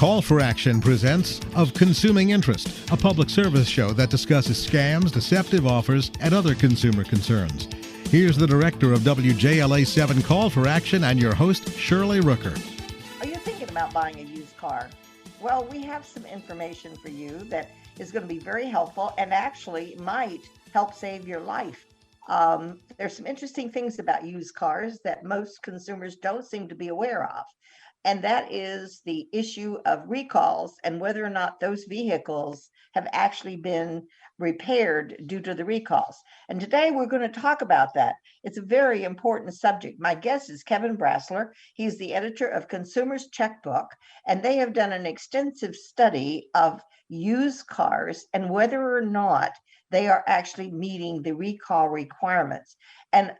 Call for Action presents Of Consuming Interest, a public service show that discusses scams, deceptive offers, and other consumer concerns. Here's the director of WJLA7 Call for Action and your host, Shirley Rooker. Are you thinking about buying a used car? Well, we have some information for you that is going to be very helpful and actually might help save your life. There's some interesting things about used cars that most consumers don't seem to be aware of. And that is the issue of recalls and whether or not those vehicles have actually been repaired due to the recalls. And today we're going to talk about that. It's a very important subject. My guest is Kevin Brasler. He's the editor of Consumer's Checkbook, and they have done an extensive study of used cars and whether or not they are actually meeting the recall requirements. And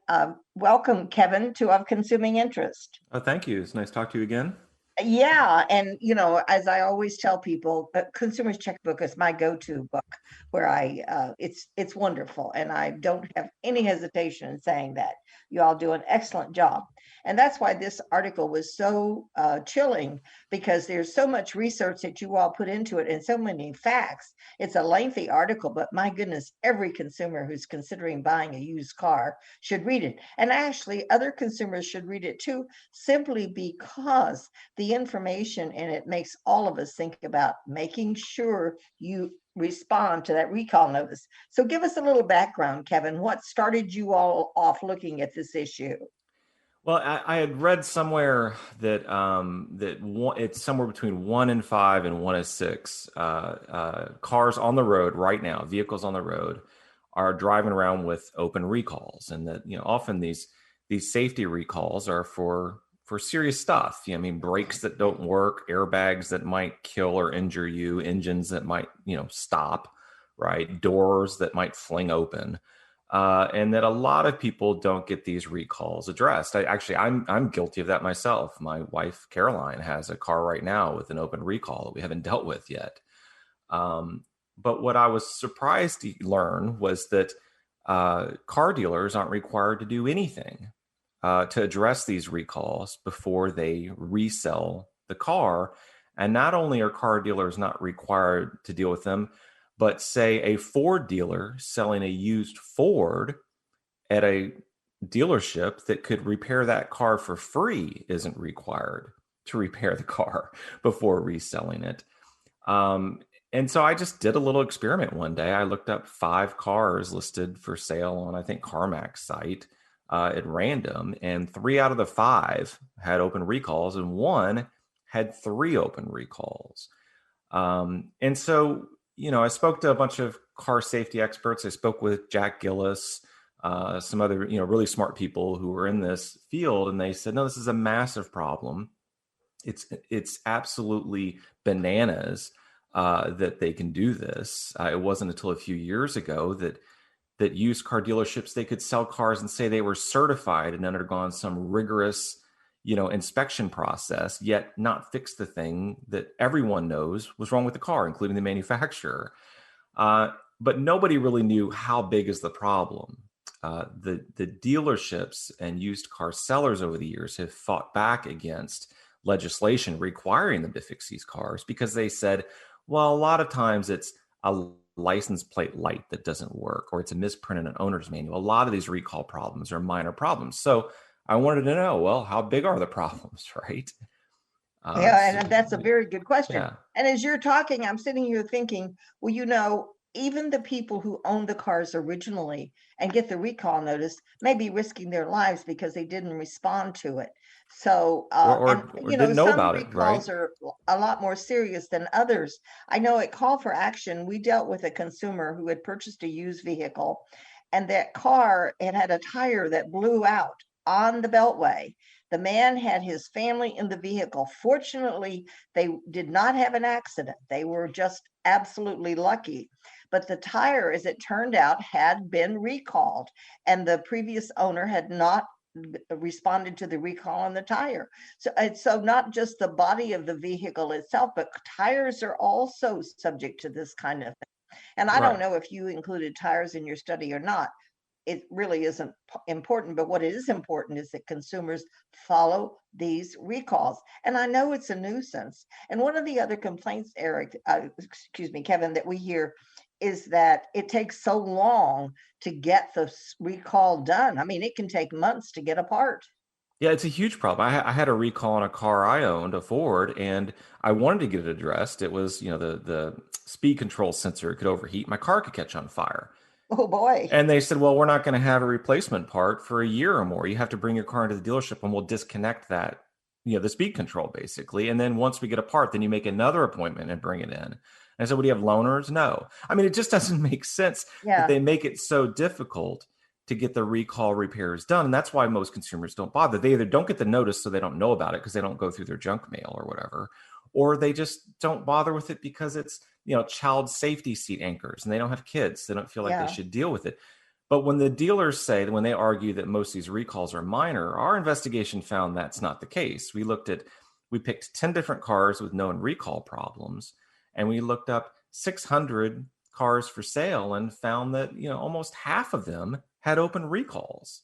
welcome, Kevin, to Of Consuming Interest. Oh, thank you. It's nice to talk to you again. Yeah. And, you know, as I always tell people, Consumer's Checkbook is my go-to book where it's wonderful. And I don't have any hesitation in saying that. You all do an excellent job. And that's why this article was so chilling, because there's so much research that you all put into it and so many facts. It's a lengthy article, but my goodness, every consumer who's considering buying a used car should read it. And actually, other consumers should read it too, simply because the information in it makes all of us think about making sure you respond to that recall notice. So give us a little background, Kevin. What started you all off looking at this issue? Well, I had read somewhere that it's somewhere between 1 in 5 and 1 in 6 cars on the road right now, vehicles on the road, are driving around with open recalls, and that often these safety recalls are for serious stuff. I mean, brakes that don't work, airbags that might kill or injure you, engines that might stop, right? Doors that might fling open. And that a lot of people don't get these recalls addressed. I'm guilty of that myself. My wife, Caroline, has a car right now with an open recall that we haven't dealt with yet. But what I was surprised to learn was that car dealers aren't required to do anything to address these recalls before they resell the car. And not only are car dealers not required to deal with them, but say a Ford dealer selling a used Ford at a dealership that could repair that car for free isn't required to repair the car before reselling it. And so I just did a little experiment one day. I looked up 5 cars listed for sale on, I think, CarMax site at random, and 3 out of the 5 had open recalls and 1 had 3 open recalls. And so I spoke to a bunch of car safety experts. I spoke with Jack Gillis, some other, really smart people who were in this field, and they said, no, this is a massive problem. It's absolutely bananas that they can do this. It wasn't until a few years ago that used car dealerships, they could sell cars and say they were certified and undergone some rigorous inspection process, yet not fix the thing that everyone knows was wrong with the car, including the manufacturer. But nobody really knew how big is the problem. The dealerships and used car sellers over the years have fought back against legislation requiring them to fix these cars because they said, well, a lot of times it's a license plate light that doesn't work, or it's a misprint in an owner's manual. A lot of these recall problems are minor problems. So I wanted to know, well, how big are the problems, right? And that's a very good question. Yeah. And as you're talking, I'm sitting here thinking, well, even the people who owned the cars originally and get the recall notice may be risking their lives because they didn't respond to it. So, or didn't know some about it, recalls right? are a lot more serious than others. I know at Call for Action, we dealt with a consumer who had purchased a used vehicle, and that car had a tire that blew out on the Beltway. The man had his family in the vehicle. Fortunately, they did not have an accident. They were just absolutely lucky. But the tire, as it turned out, had been recalled, and the previous owner had not responded to the recall on the tire. So not just the body of the vehicle itself, but tires are also subject to this kind of thing. And I don't know if you included tires in your study or not, it really isn't important. But what is important is that consumers follow these recalls. And I know it's a nuisance. And one of the other complaints, Eric, Kevin, that we hear is that it takes so long to get the recall done. I mean, it can take months to get a part. Yeah, it's a huge problem. I had a recall on a car I owned, a Ford, and I wanted to get it addressed. It was, the speed control sensor could overheat. My car could catch on fire. Oh boy. And they said, well, we're not going to have a replacement part for a year or more. You have to bring your car into the dealership and we'll disconnect that, the speed control basically. And then once we get a part, then you make another appointment and bring it in. And I said, what do you have, loaners? No. I mean, it just doesn't make sense that they make it so difficult to get the recall repairs done. And that's why most consumers don't bother. They either don't get the notice so they don't know about it because they don't go through their junk mail or whatever, or they just don't bother with it because it's, child safety seat anchors and they don't have kids. They don't feel like they should deal with it. But when the dealers say, when they argue that most of these recalls are minor, our investigation found that's not the case. We picked 10 different cars with known recall problems, and we looked up 600 cars for sale and found that, almost half of them had open recalls.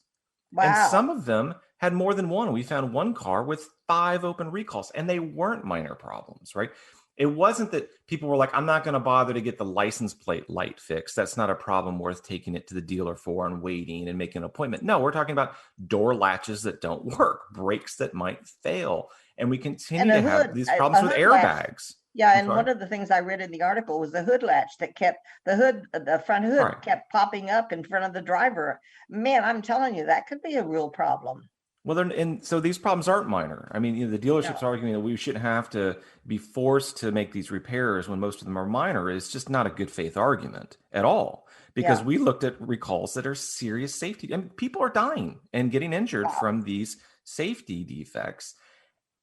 Wow. And some of them had more than one. We found one car with 5 open recalls, and they weren't minor problems, right? It wasn't that people were like, I'm not going to bother to get the license plate light fixed. That's not a problem worth taking it to the dealer for and waiting and making an appointment. No, we're talking about door latches that don't work, brakes that might fail. And we continue to have these problems with airbags. Yeah, and one of the things I read in the article was the hood latch that kept the front hood kept popping up in front of the driver. Man, I'm telling you, that could be a real problem. Well, and so these problems aren't minor. I mean, the dealership's arguing that we shouldn't have to be forced to make these repairs when most of them are minor is just not a good faith argument at all. Because we looked at recalls that are serious safety, and people are dying and getting injured from these safety defects.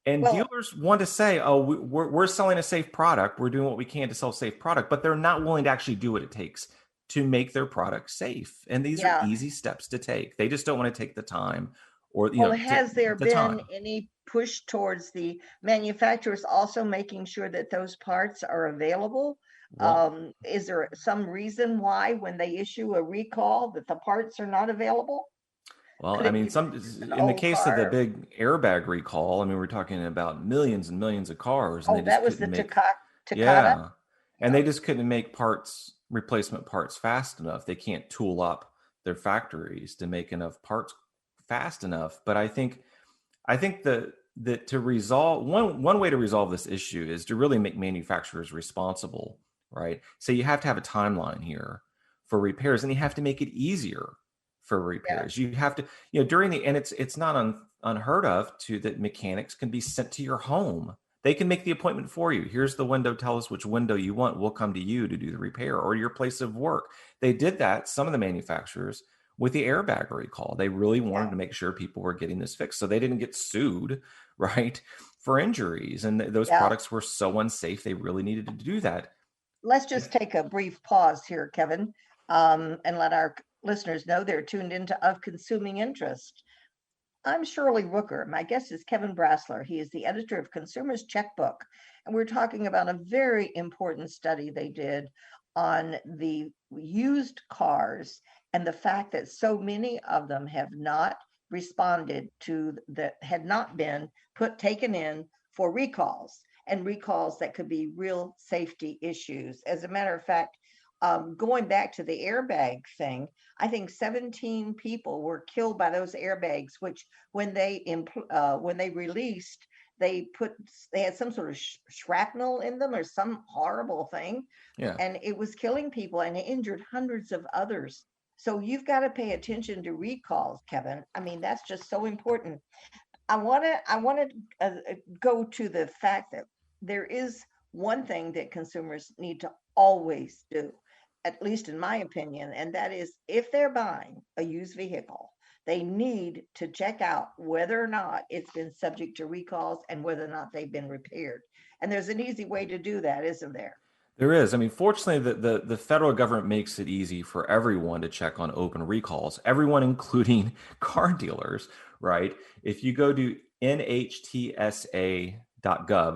And dealers want to say, oh, we're selling a safe product. We're doing what we can to sell a safe product, but they're not willing to actually do what it takes to make their product safe. And these are easy steps to take. They just don't want to take the time. Or, has there been any push towards the manufacturers also making sure that those parts are available? Is there some reason why when they issue a recall that the parts are not available? Well, I mean, in the case of the big airbag recall, I mean, we're talking about millions and millions of cars. And that was the Takata? Yeah. And they just couldn't make replacement parts fast enough. They can't tool up their factories to make enough parts fast enough. But I think that to resolve one way to resolve this issue is to really make manufacturers responsible, right? So you have to have a timeline here for repairs, and you have to make it easier for repairs. You have to, and it's not unheard of that mechanics can be sent to your home. They can make the appointment for you. Here's the window. Tell us which window you want. We'll come to you to do the repair, or your place of work. They did that, some of the manufacturers, with the airbag recall. They really wanted to make sure people were getting this fixed so they didn't get sued, right, for injuries. And those products were so unsafe, they really needed to do that. Let's just take a brief pause here, Kevin, and let our listeners know they're tuned into Of Consuming Interest. I'm Shirley Rooker. My guest is Kevin Brassler. He is the editor of Consumer's Checkbook, and we're talking about a very important study they did on the used cars and the fact that so many of them have not responded had not been taken in for recalls, and recalls that could be real safety issues. As a matter of fact, going back to the airbag thing, I think 17 people were killed by those airbags, which when they released, they had some sort of shrapnel in them or some horrible thing. And it was killing people, and it injured hundreds of others. So you've got to pay attention to recalls, Kevin. I mean, that's just so important. I want to go to the fact that there is one thing that consumers need to always do, at least in my opinion, and that is if they're buying a used vehicle, they need to check out whether or not it's been subject to recalls and whether or not they've been repaired. And there's an easy way to do that, isn't there? There is. I mean, fortunately, the federal government makes it easy for everyone to check on open recalls, everyone, including car dealers, right? If you go to NHTSA.gov,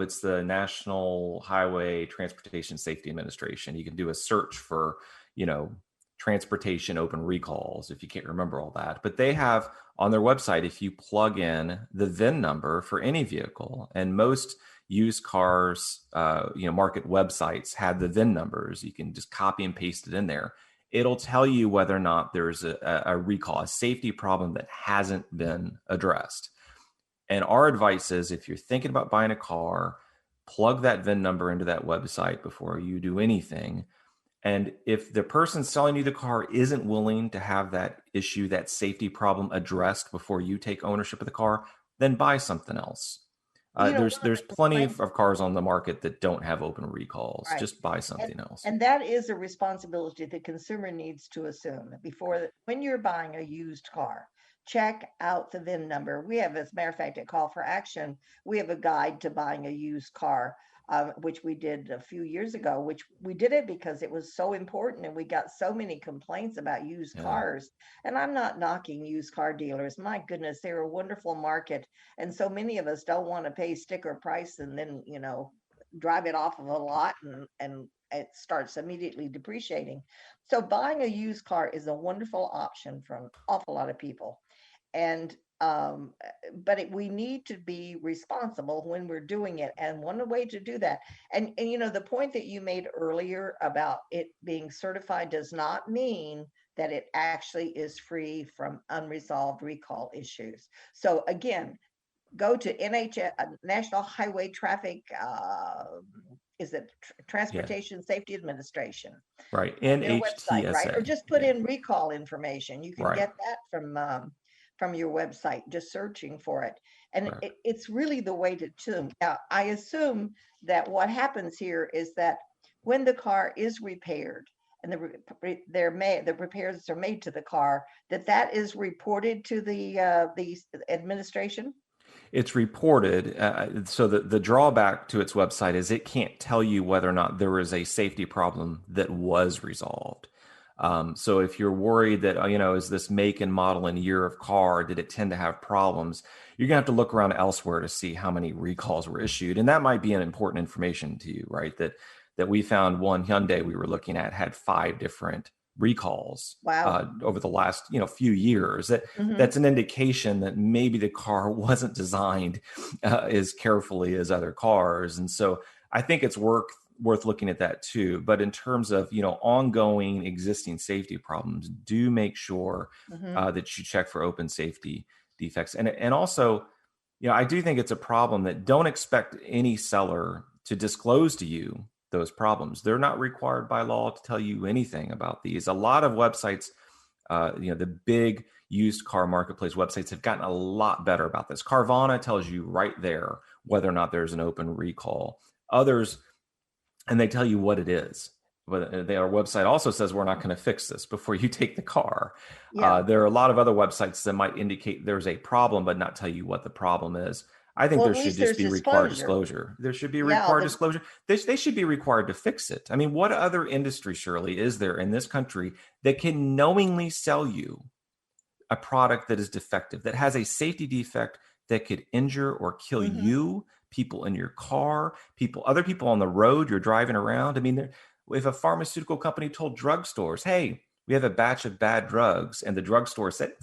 it's the National Highway Transportation Safety Administration. You can do a search for, transportation open recalls, if you can't remember all that. But they have on their website, if you plug in the VIN number for any vehicle, and most used cars, market websites have the VIN numbers. You can just copy and paste it in there. It'll tell you whether or not there's a recall, a safety problem that hasn't been addressed. And our advice is, if you're thinking about buying a car, plug that VIN number into that website before you do anything. And if the person selling you the car isn't willing to have that issue, that safety problem addressed before you take ownership of the car, then buy something else. There's plenty of cars on the market that don't have open recalls. Right. Just buy something else. And that is a responsibility the consumer needs to assume when you're buying a used car. Check out the VIN number. We have, as a matter of fact, at Call for Action, we have a guide to buying a used car, which we did a few years ago, which we did it because it was so important and we got so many complaints about used cars. And I'm not knocking used car dealers. My goodness, they're a wonderful market. And so many of us don't want to pay sticker price and then, drive it off of a lot and it starts immediately depreciating. So buying a used car is a wonderful option for an awful lot of people. And we need to be responsible when we're doing it. And one way to do that, and the point that you made earlier about it being certified does not mean that it actually is free from unresolved recall issues. So again, go to NHS, National Highway Traffic, Transportation Safety Administration. Right, NHTSA. Website, right? Or just put in recall information. You can get that from your website, just searching for it. And it's really the way to do. Now, I assume that what happens here is that when the car is repaired and the repairs are made to the car, that is reported to the administration? It's reported. So the drawback to its website is it can't tell you whether or not there was a safety problem that was resolved. So if you're worried that, is this make and model and year of car, did it tend to have problems? You're going to have to look around elsewhere to see how many recalls were issued. And that might be an important information to you, right? That we found one Hyundai we were looking at had 5 different recalls over the last few years. That's an indication that maybe the car wasn't designed as carefully as other cars. And so I think it's worth looking at that too. But in terms of ongoing existing safety problems, do make sure that you check for open safety defects. And also, I do think it's a problem that don't expect any seller to disclose to you those problems. They're not required by law to tell you anything about these. A lot of websites, the big used car marketplace websites have gotten a lot better about this. Carvana tells you right there whether or not there's an open recall. Others, and they tell you what it is. But their website also says we're not going to fix this before you take the car. There are a lot of other websites that might indicate there's a problem, but not tell you what the problem is. I think there should just be required disclosure. There should be required disclosure. They should be required to fix it. I mean, what other industry, Shirley, is there in this country that can knowingly sell you a product that is defective, that has a safety defect that could injure or kill you, people in your car, other people on the road you're driving around? I mean, if a pharmaceutical company told drugstores, hey, we have a batch of bad drugs, and the drugstore said,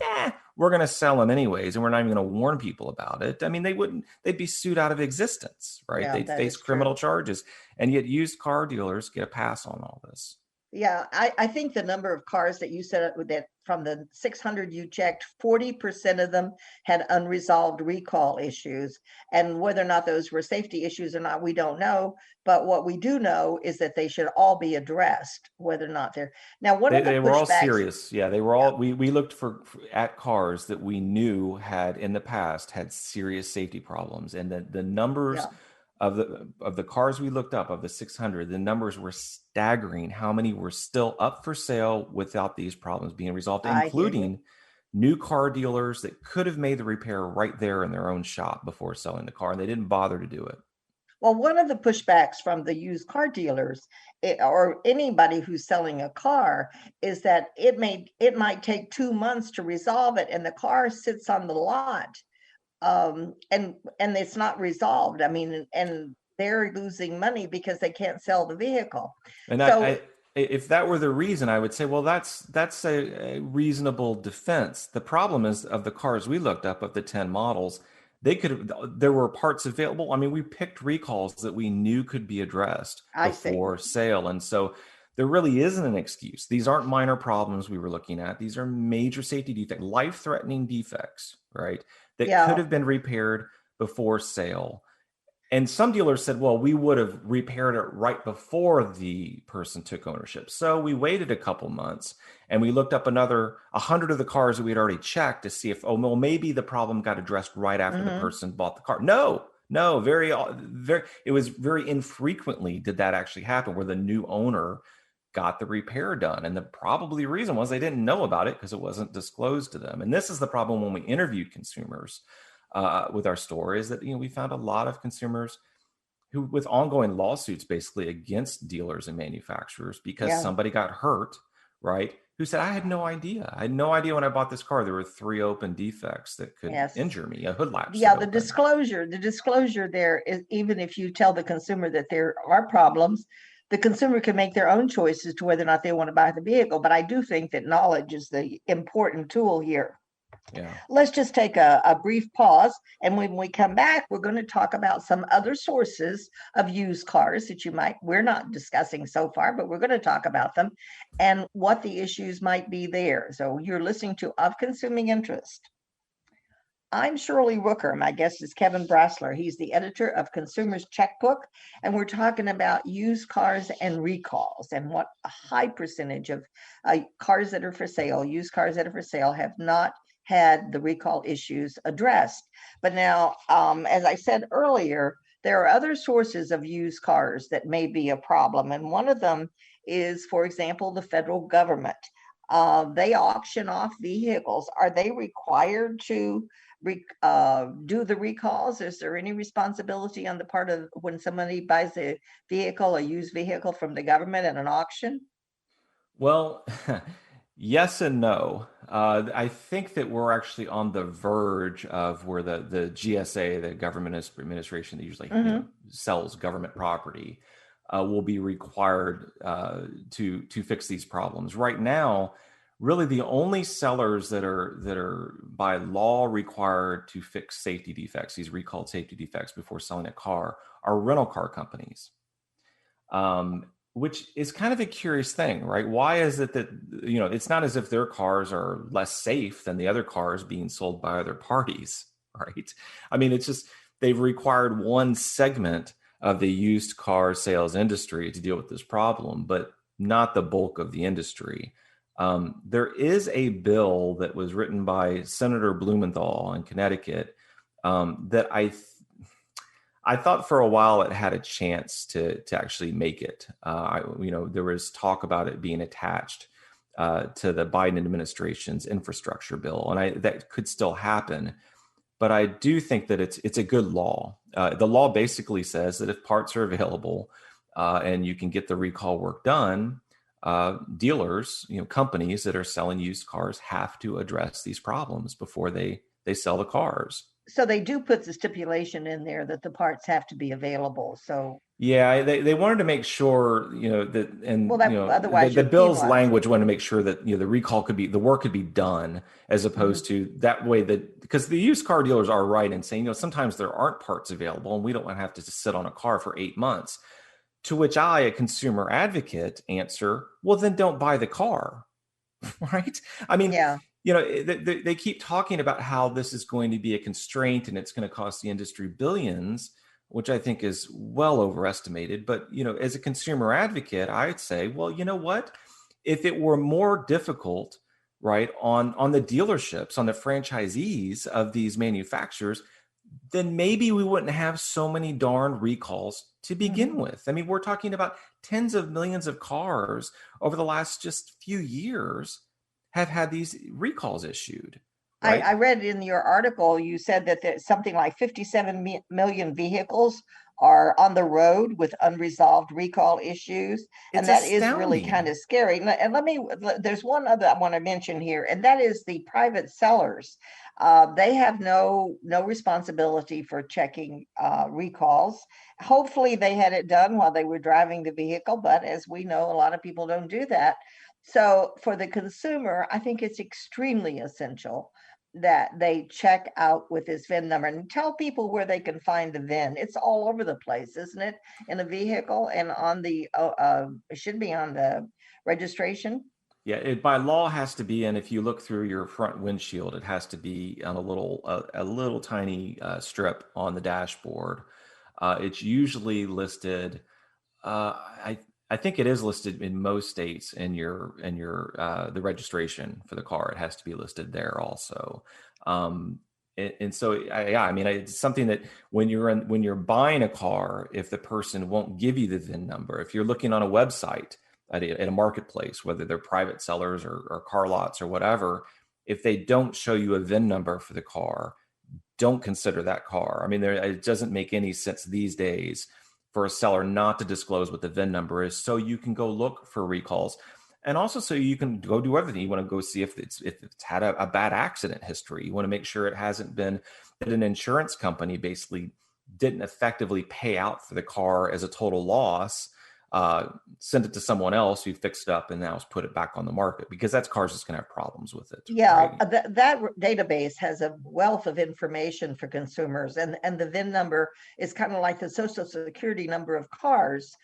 we're going to sell them anyways, and we're not even going to warn people about it. I mean, they'd be sued out of existence, right? Yeah, they'd face criminal charges. And yet used car dealers get a pass on all this. Yeah, I think the number of cars that you said that from the 600 you checked, 40% of them had unresolved recall issues. And whether or not those were safety issues or not, we don't know. But what we do know is that they should all be addressed, whether or not they're now. They were all serious. Yeah, they were all. We looked at cars that we knew had in the past had serious safety problems, and the numbers. Yeah. Of the cars we looked up, of the 600, the numbers were staggering. How many were still up for sale without these problems being resolved, including new car dealers that could have made the repair right there in their own shop before selling the car, and they didn't bother to do it. Well, one of the pushbacks from the used car dealers or anybody who's selling a car is that it might take 2 months to resolve it, and the car sits on the lot. And it's not resolved. I mean, and they're losing money because they can't sell the vehicle. And if that were the reason, I would say, well, that's a reasonable defense. The problem is, of the cars we looked up, of the 10 models, there were parts available. I mean, we picked recalls that we knew could be addressed I see. before sale. And so there really isn't an excuse. These aren't minor problems we were looking at. These are major safety defects, life-threatening defects, right? That Yeah. could have been repaired before sale. And some dealers said, well, we would have repaired it right before the person took ownership. So we waited a couple months and we looked up another 100 of the cars that we'd already checked to see if, oh, well, maybe the problem got addressed right after the person bought the car. No, it was very infrequently did that actually happen, where the new owner got the repair done. And the probably reason was they didn't know about it because it wasn't disclosed to them. And this is the problem when we interviewed consumers with our story, is that, we found a lot of consumers who, with ongoing lawsuits basically against dealers and manufacturers because somebody got hurt, right? Who said, I had no idea. I had no idea when I bought this car there were 3 open defects that could injure me, a hood latch. Yeah, the disclosure there is, even if you tell the consumer that there are problems, the consumer can make their own choices to whether or not they want to buy the vehicle. But I do think that knowledge is the important tool here. Yeah. Let's just take a brief pause. And when we come back, we're going to talk about some other sources of used cars that we're not discussing so far, but we're going to talk about them and what the issues might be there. So you're listening to Of Consuming Interest. I'm Shirley Rooker. My guest is Kevin Brassler. He's the editor of Consumer's Checkbook, and we're talking about used cars and recalls, and what a high percentage of cars that are for sale, used cars that are for sale, have not had the recall issues addressed. But now, as I said earlier, there are other sources of used cars that may be a problem, and one of them is, for example, the federal government. They auction off vehicles. Are they required to do the recalls? Is there any responsibility on the part of when somebody buys a used vehicle from the government at an auction? Well, yes and no. I think that we're actually on the verge of where the GSA, the government administration that usually sells government property, will be required to fix these problems. Right now, really the only sellers that are by law required to fix safety defects, these recalled safety defects before selling a car, are rental car companies. Which is kind of a curious thing, right? Why is it that, it's not as if their cars are less safe than the other cars being sold by other parties, right? I mean, it's just, they've required one segment of the used car sales industry to deal with this problem, but not the bulk of the industry. There is a bill that was written by Senator Blumenthal in Connecticut that I thought for a while it had a chance to actually make it. There was talk about it being attached to the Biden administration's infrastructure bill, and that could still happen. But I do think that it's a good law. The law basically says that if parts are available and you can get the recall work done, dealers, companies that are selling used cars have to address these problems before they sell the cars. So they do put the stipulation in there that the parts have to be available. So yeah, they wanted to make sure, that, and otherwise the bill's language wanted to make sure that the work could be done, as opposed to that way, that because the used car dealers are right in saying, sometimes there aren't parts available and we don't want to have to just sit on a car for 8 months. To which I, a consumer advocate, answer, well, then don't buy the car, right? I mean, they keep talking about how this is going to be a constraint and it's going to cost the industry billions, which I think is well overestimated. But, as a consumer advocate, I'd say, well, you know what? If it were more difficult, right, on the dealerships, on the franchisees of these manufacturers, then maybe we wouldn't have so many darn recalls to begin with. I mean, we're talking about tens of millions of cars over the last just few years have had these recalls issued. Right? I read in your article, you said that there's something like 57 million vehicles are on the road with unresolved recall issues. And that is really kind of scary. And there's one other I want to mention here, and that is the private sellers. They have no responsibility for checking recalls. Hopefully they had it done while they were driving the vehicle, but as we know, a lot of people don't do that. So for the consumer, I think it's extremely essential that they check out with this VIN number and tell people where they can find the VIN. It's all over the place, isn't it? In a vehicle and on the, it should be on the registration. Yeah, it by law has to be, and if you look through your front windshield, it has to be on a little tiny strip on the dashboard. It's usually listed. I think it is listed in most states in your the registration for the car. It has to be listed there also. And so, I mean, it's something that when you're buying a car, if the person won't give you the VIN number, if you're looking on a website at a marketplace, whether they're private sellers or car lots or whatever, if they don't show you a VIN number for the car, don't consider that car. I mean, it doesn't make any sense these days for a seller not to disclose what the VIN number is, so you can go look for recalls, and also so you can go do everything. You want to go see if it's had a bad accident history. You want to make sure it hasn't been that an insurance company basically didn't effectively pay out for the car as a total loss, sent it to someone else who fixed it up and now has put it back on the market, because that's cars that's going to have problems with it. Yeah, right? That database has a wealth of information for consumers, and the VIN number is kind of like the Social Security number of cars,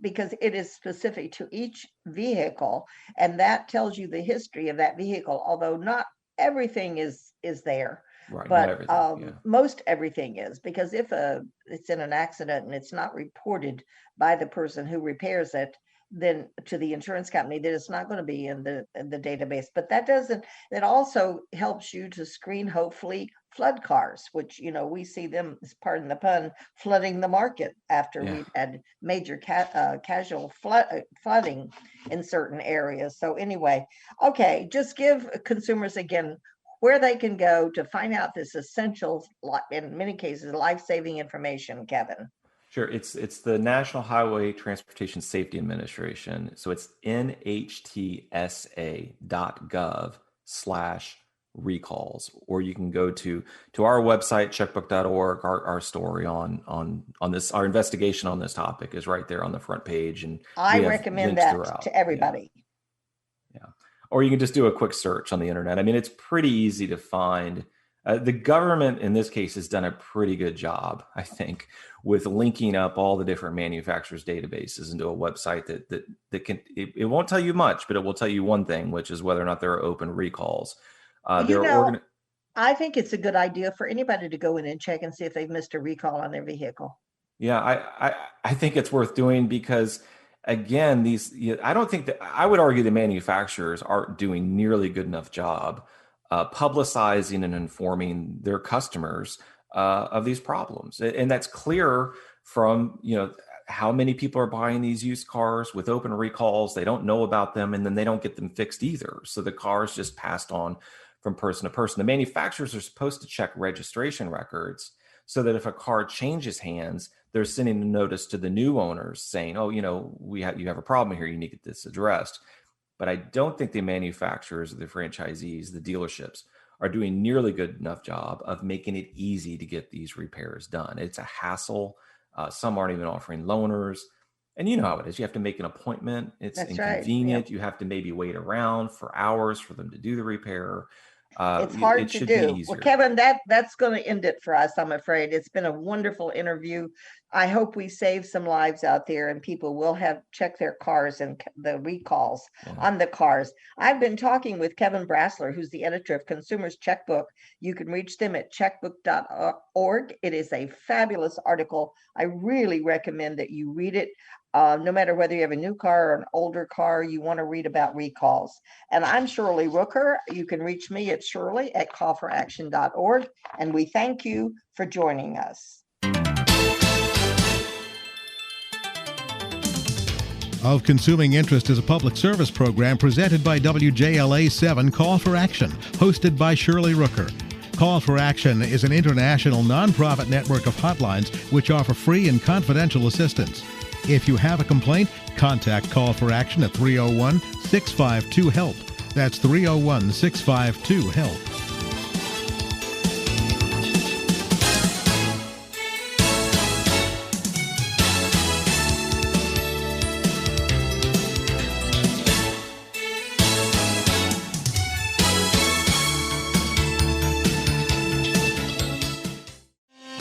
because it is specific to each vehicle, and that tells you the history of that vehicle, although not everything is there. Right, but most everything is, because if it's in an accident and it's not reported by the person who repairs it, then to the insurance company, then it's not going to be in the database. But that also helps you to screen, hopefully, flood cars, which, we see them, pardon the pun, flooding the market after we've had major casual flooding in certain areas. So anyway, okay, just give consumers again where they can go to find out this essential, in many cases, life-saving information, Kevin. Sure. It's the National Highway Transportation Safety Administration. So it's nhtsa.gov/recalls, or you can go to our website, checkbook.org. Our story on this, our investigation on this topic is right there on the front page. And I recommend that to everybody. Yeah. Or you can just do a quick search on the internet. I mean, it's pretty easy to find. The government, in this case, has done a pretty good job, I think, with linking up all the different manufacturers' databases into a website that can. It won't tell you much, but it will tell you one thing, which is whether or not there are open recalls. I think it's a good idea for anybody to go in and check and see if they've missed a recall on their vehicle. Yeah, I think it's worth doing, because again, I don't think that, I would argue the manufacturers aren't doing nearly good enough job publicizing and informing their customers of these problems. And that's clear from, how many people are buying these used cars with open recalls. They don't know about them, and then they don't get them fixed either. So the car is just passed on from person to person. The manufacturers are supposed to check registration records so that if a car changes hands, they're sending a notice to the new owners saying, oh, you have a problem here, you need to get this addressed. But I don't think the manufacturers, the franchisees, the dealerships are doing nearly good enough job of making it easy to get these repairs done. It's a hassle. Some aren't even offering loaners. And you know how it is. You have to make an appointment. It's inconvenient. Right. Yep. You have to maybe wait around for hours for them to do the repair. It's hard to do. Well, Kevin, that's going to end it for us, I'm afraid. It's been a wonderful interview. I hope we save some lives out there, and people will have check their cars and the recalls on the cars. I've been talking with Kevin Brassler, who's the editor of Consumers Checkbook. You can reach them at checkbook.org. It is a fabulous article. I really recommend that you read it. No matter whether you have a new car or an older car, you want to read about recalls. And I'm Shirley Rooker. You can reach me at shirley@callforaction.org. And we thank you for joining us. Of Consuming Interest is a public service program presented by WJLA 7 Call for Action, hosted by Shirley Rooker. Call for Action is an international nonprofit network of hotlines which offer free and confidential assistance. If you have a complaint, contact Call for Action at 301-652-HELP. That's 301-652-HELP.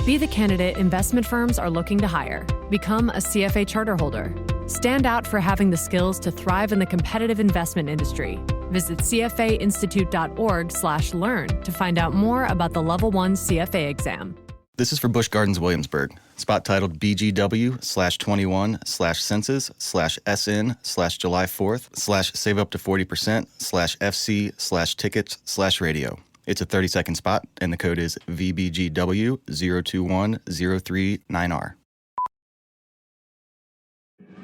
Be the candidate investment firms are looking to hire. Become a CFA charter holder. Stand out for having the skills to thrive in the competitive investment industry. Visit cfainstitute.org/learn to find out more about the Level 1 CFA exam. This is for Busch Gardens Williamsburg. Spot titled BGW/21/census/SN/July 4th/save up to 40%/FC/tickets/radio. It's a 30-second spot, and the code is VBGW021039R.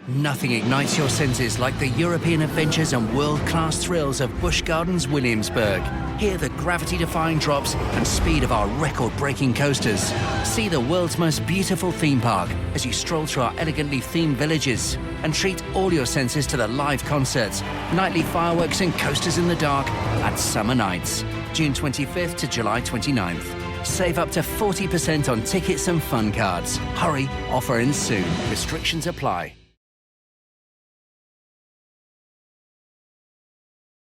Nothing ignites your senses like the European adventures and world-class thrills of Busch Gardens Williamsburg. Hear the gravity-defying drops and speed of our record-breaking coasters. See the world's most beautiful theme park as you stroll through our elegantly themed villages. And treat all your senses to the live concerts, nightly fireworks and coasters in the dark at Summer Nights, June 25th to July 29th. Save up to 40% on tickets and fun cards. Hurry, offer ends soon. Restrictions apply.